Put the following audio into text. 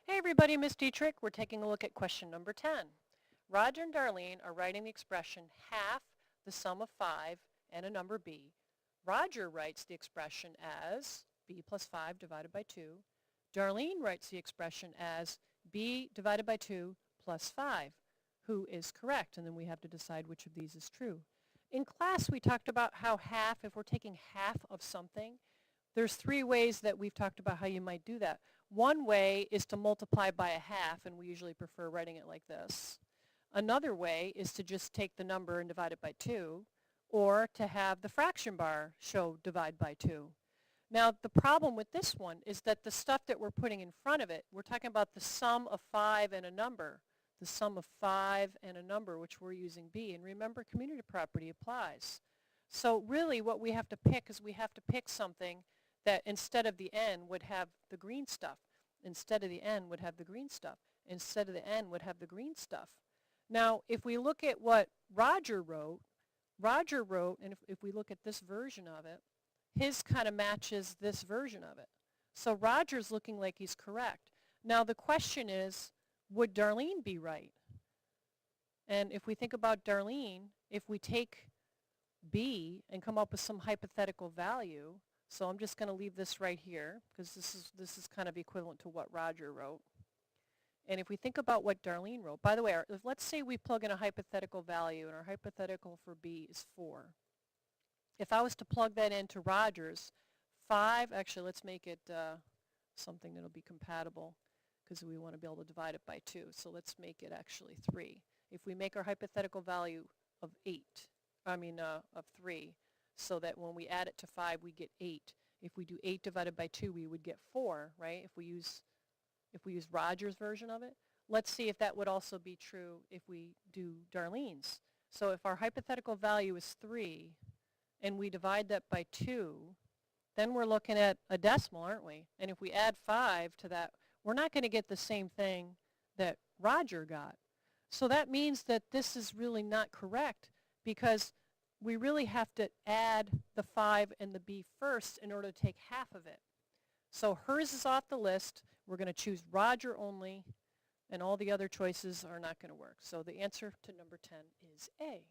Hey everybody, Miss Dietrich. We're taking a look at question number 10. Roger and Darlene are writing the expression half the sum of 5 and a number b. Roger writes the expression as b plus 5 divided by 2. Darlene writes the expression as b divided by 2 plus 5. Who is correct? And then we have to decide which of these is true. In class, we talked about how half, if we're taking half of something, there's three ways that we've talked about how you might do that. One way is to multiply by a half, and we usually prefer writing it like this. Another way is to just take the number and divide it by 2, or to have the fraction bar show divide by 2. Now, the problem with this one is that the stuff that we're putting in front of it, we're talking about the sum of 5 and a number. The sum of 5 and a number, which we're using b. And remember, community property applies. So really what we have to pick is we have to pick something that instead of the n would have the green stuff. Instead of the n would have the green stuff. Instead of the n would have the green stuff. Now, if we look at what Roger wrote, and if we look at this version of it, his kind of matches this version of it. So Roger's looking like he's correct. Now the question is, would Darlene be right? And if we think about Darlene, if we take b and come up with some hypothetical value, so I'm just going to leave this right here because this is kind of equivalent to what Roger wrote. And if we think about what Darlene wrote, by the way, let's say we plug in a hypothetical value, and our hypothetical for b is 4. If I was to plug that into Roger's, 5, actually let's make it something that'll be compatible because we want to be able to divide it by 2. So let's make it actually 3. If we make our hypothetical value of 3, so that when we add it to 5 we get 8. If we do 8 divided by 2 we would get 4, right? If we use Roger's version of it. Let's see if that would also be true if we do Darlene's. So if our hypothetical value is 3 and we divide that by 2, then we're looking at a decimal, aren't we? And if we add 5 to that, we're not going to get the same thing that Roger got. So that means that this is really not correct because we really have to add the 5 and the b first in order to take half of it. So hers is off the list. We're going to choose Roger only, and all the other choices are not going to work. So the answer to number 10 is A.